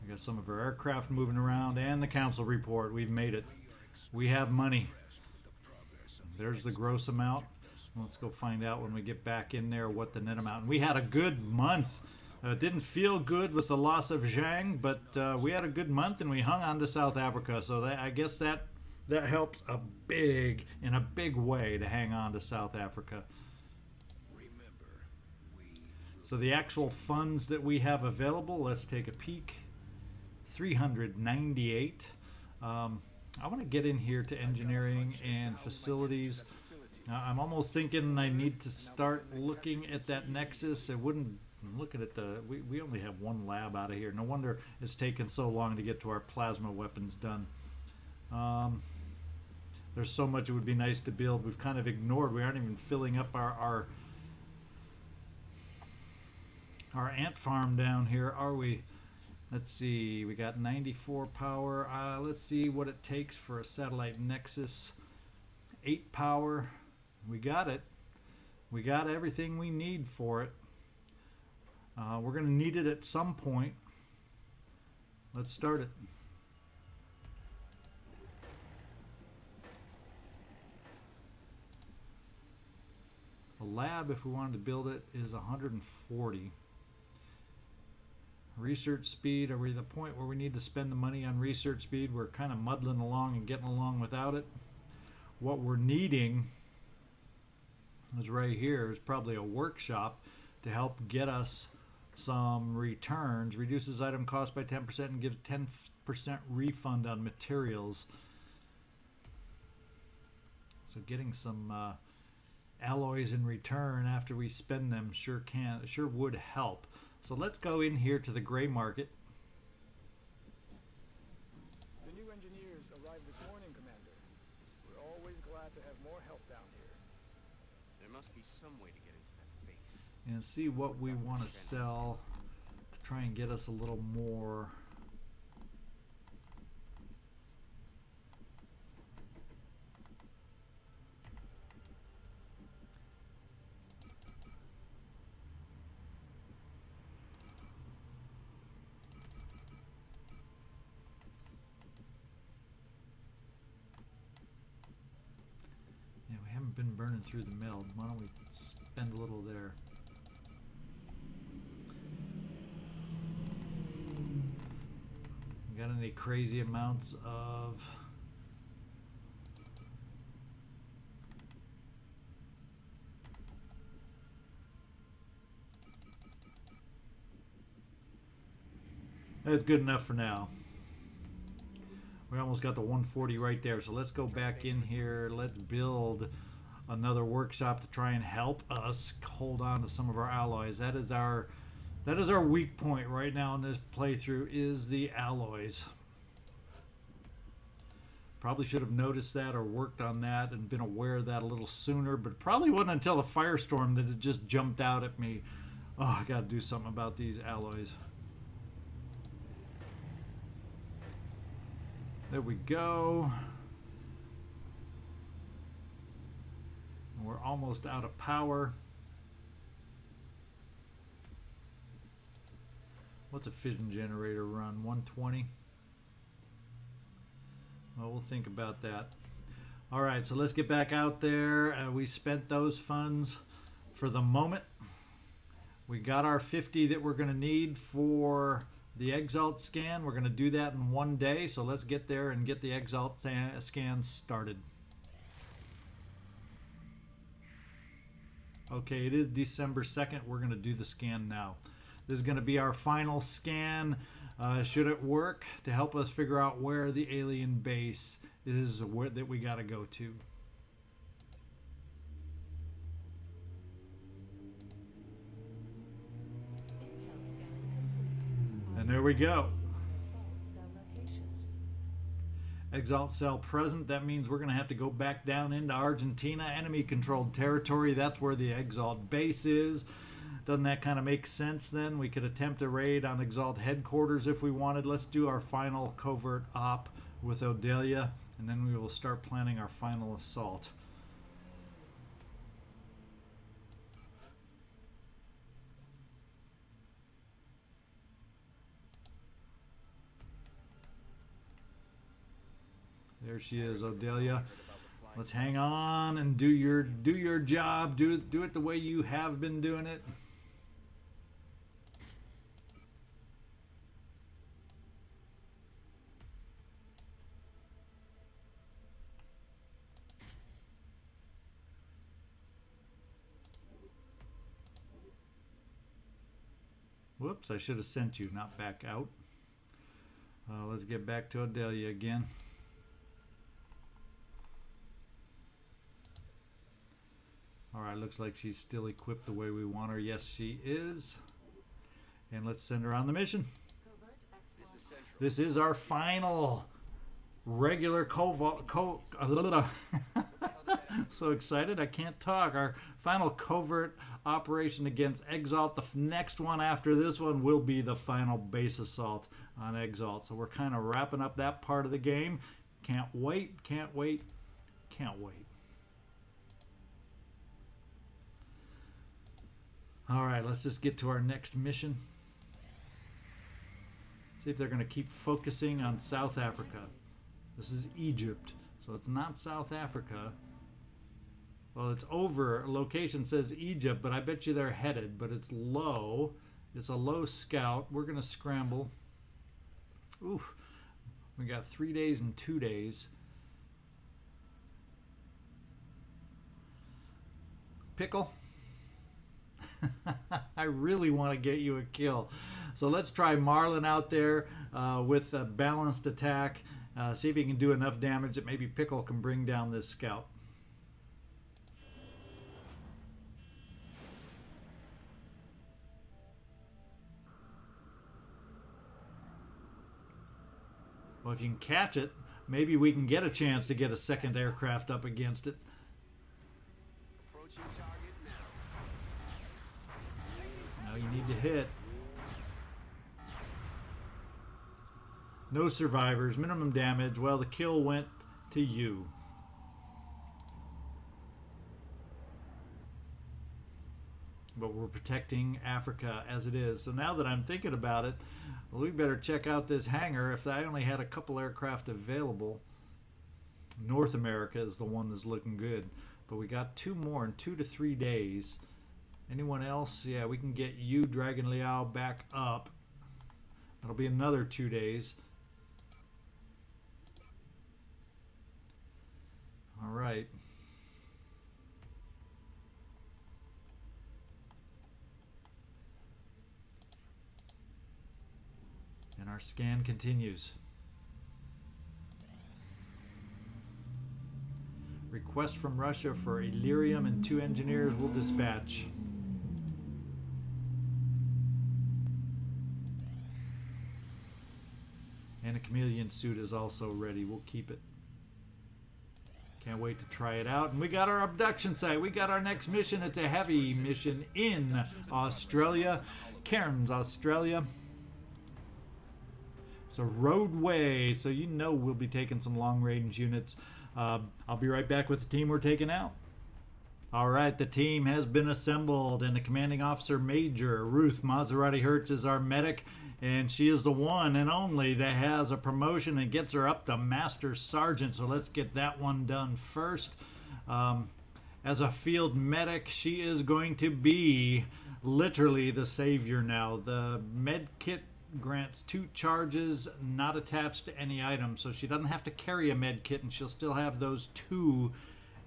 A: We got some of our aircraft moving around and the council report. We've made it. We have money. There's the gross amount. Let's go find out when we get back in there what the net amount. And we had a good month. Didn't feel good with the loss of Zhang, but we had a good month and we hung on to South Africa. So that, I guess that helps in a big way to hang on to South Africa. So the actual funds that we have available, let's take a peek. 398. I want to get in here to engineering and facilities. I'm almost thinking I need to start looking at that Nexus. I wouldn't look at the. We only have one lab out of here. No wonder it's taken so long to get to our plasma weapons done. There's so much it would be nice to build. We've kind of ignored. We aren't even filling up our ant farm down here, are we? Let's see. We got 94 power. Let's see what it takes for a satellite Nexus. 8 power. We got it. We got everything we need for it. We're going to need it at some point. Let's start it. A lab, if we wanted to build it, is 140. Research speed, are we at the point where we need to spend the money on research speed? We're kind of muddling along and getting along without it. What we're needing is right here is probably a workshop to help get us some returns. Reduces item cost by 10% and gives 10% refund on materials. So getting some alloys in return after we spend them sure would help. So let's go in here to the gray market.
D: The new engineers arrived this morning, Commander. We're always glad to have more help down here.
C: There must be some way to get into that base.
A: And see what we want to sell to try and get us a little more. Yeah, we haven't been burning through the mill. Why don't we spend a little there? Got any crazy amounts of that's good enough for now. We almost got the 140 right there, so let's go back in here. Let's build another workshop to try and help us hold on to some of our alloys. That is our weak point right now in this playthrough, is the alloys. Probably should have noticed that or worked on that and been aware of that a little sooner, but probably wasn't until the firestorm that it just jumped out at me. Oh, I gotta do something about these alloys. There we go. We're almost out of power. What's a fission generator run? 120? Well, we'll think about that. All right, so let's get back out there. We spent those funds for the moment. We got our 50 that we're going to need for the Exalt scan. We're going to do that in one day, so let's get there and get the Exalt scan started. Okay, it is December 2nd. We're going to do the scan now. This is going to be our final scan, should it work, to help us figure out where the alien base is that we got to go to.
E: Intel scan complete.
A: And there we go.
E: Exalt cell locations.
A: Exalt cell present. That means we're going to have to go back down into Argentina, enemy controlled territory. That's where the Exalt base is. Doesn't that kind of make sense then? We could attempt a raid on Exalt headquarters if we wanted. Let's do our final covert op with Odelia, and then we will start planning our final assault. There she is, Odelia. Let's hang on and do your job. Do it the way you have been doing it. Whoops, I should have sent you, not back out. Let's get back to Odelia again. Alright, looks like she's still equipped the way we want her. Yes, she is. And let's send her on the mission.
E: Covert X1.
A: This is our final regular so excited I can't talk. Our final covert operation against Exalt. The next one after this one will be the final base assault on Exalt. So we're kind of wrapping up that part of the game. Can't wait, can't wait, can't wait. All right, let's just get to our next mission. See if they're going to keep focusing on South Africa. This is Egypt, so it's not South Africa. Well, it's over. Location says Egypt, but I bet you they're headed, but it's low. It's a low scout. We're going to scramble. Oof. We got 3 days and 2 days. Pickle. I really want to get you a kill. So let's try Marlin out there with a balanced attack. See if he can do enough damage that maybe Pickle can bring down this scout. Well, if you can catch it, maybe we can get a chance to get a second aircraft up against it.
C: Approaching target now.
A: Now you need to hit. No survivors, minimum damage. Well, the kill went to you. But we're protecting Africa as it is. So now that I'm thinking about it, well, we better check out this hangar. If I only had a couple aircraft available, North America is the one that's looking good. But we got 2 more in 2 to 3 days. Anyone else? Yeah, we can get you, Dragon Liao, back up. That'll be another 2 days. All right. And our scan continues. Request from Russia for Illyrium and 2 engineers will dispatch. And a chameleon suit is also ready. We'll keep it. Can't wait to try it out. And we got our abduction site. We got our next mission. It's a heavy mission in Australia. Cairns, Australia. It's a roadway, so you know we'll be taking some long-range units. I'll be right back with the team we're taking out. All right, the team has been assembled, and the commanding officer major, Ruth Maserati Hertz, is our medic, and she is the one and only that has a promotion and gets her up to Master Sergeant. So let's get that one done first. As a field medic, she is going to be literally the savior now. The med kit grants 2 charges not attached to any item, so she doesn't have to carry a med kit, and she'll still have those 2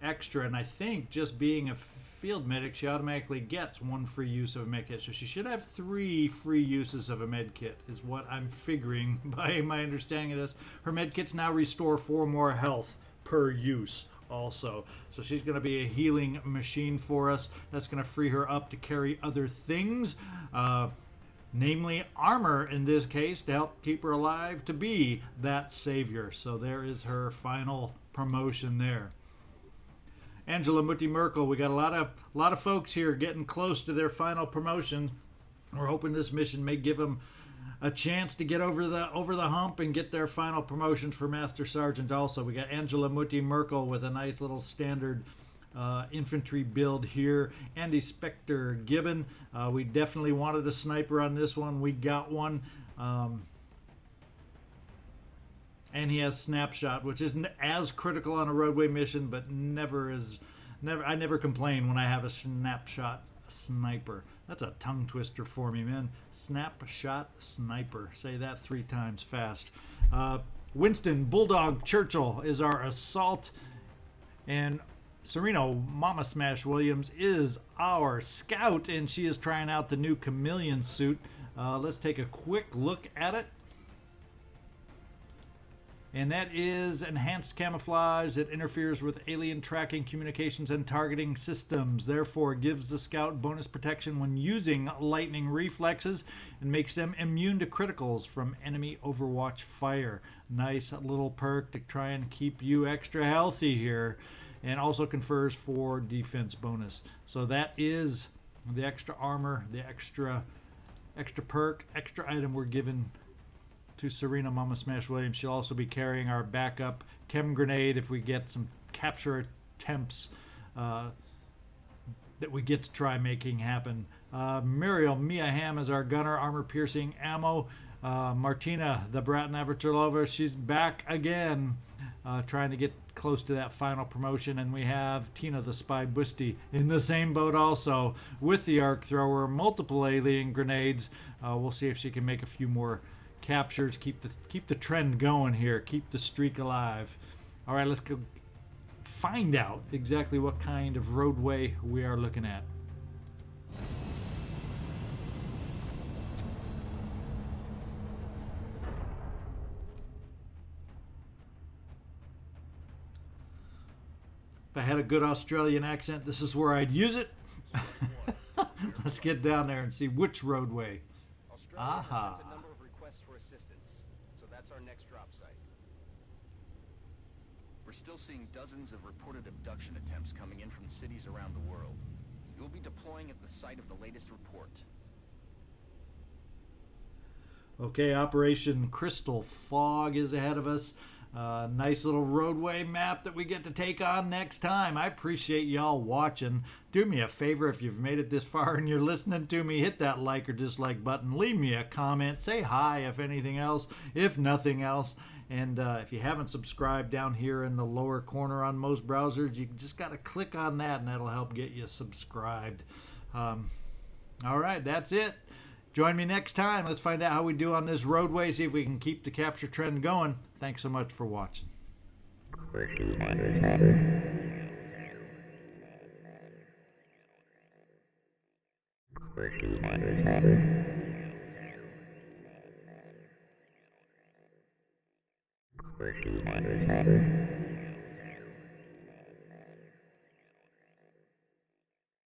A: extra. And I think just being a field medic, she automatically gets 1 free use of a med kit, so she should have 3 free uses of a med kit, is what I'm figuring by my understanding of this. Her med kits now restore 4 more health per use also, so she's going to be a healing machine for us. That's going to free her up to carry other things, namely armor in this case, to help keep her alive, to be that savior. So there is her final promotion there. Angela Mutti Merkel, we got a lot of folks here getting close to their final promotion. We're hoping this mission may give them a chance to get over the hump and get their final promotion for Master Sergeant. Also, we got Angela Mutti Merkel with a nice little standard infantry build here. Andy Spector Gibbon, we definitely wanted a sniper on this one. We got one. And he has Snapshot, which isn't as critical on a roadway mission, but I never complain when I have a Snapshot sniper. That's a tongue twister for me, man. Snapshot sniper. Say that 3 times fast. Winston Bulldog Churchill is our assault, and Serena Mama Smash Williams is our scout, and she is trying out the new chameleon suit. Let's take a quick look at it. And that is enhanced camouflage that interferes with alien tracking, communications, and targeting systems. Therefore, gives the scout bonus protection when using lightning reflexes and makes them immune to criticals from enemy overwatch fire. Nice little perk to try and keep you extra healthy here. And also confers 4 defense bonus. So that is the extra armor, the extra perk, extra item we're given to Serena Mama Smash Williams. She'll also be carrying our backup chem grenade if we get some capture attempts that we get to try making happen. Muriel Mia Ham is our gunner, armor piercing ammo. Martina, the Brat Navratilova, she's back again, trying to get close to that final promotion. And we have Tina the Spy Busti in the same boat also, with the arc thrower, multiple alien grenades. We'll see if she can make a few more captures, keep the trend going here, keep the streak alive. All right, let's go find out exactly what kind of roadway we are looking at. If I had a good Australian accent, this is where I'd use it. Let's get down there and see which roadway.
C: Australia has sent a number of requests for assistance, so that's our next drop site. We're still seeing dozens of reported abduction attempts coming in from cities around the world. You'll be deploying at the site of the latest report.
A: Okay, Operation Crystal Fog is ahead of us. Nice little roadway map that we get to take on next time. I appreciate y'all watching. Do me a favor, if you've made it this far and you're listening to me, hit that like or dislike button. Leave me a comment. Say hi if anything else, if nothing else. And if you haven't subscribed, down here in the lower corner on most browsers, you just got to click on that and that'll help get you subscribed. All right, that's it. Join me next time. Let's find out how we do on this roadway, see if we can keep the capture trend going. Thanks so much for watching.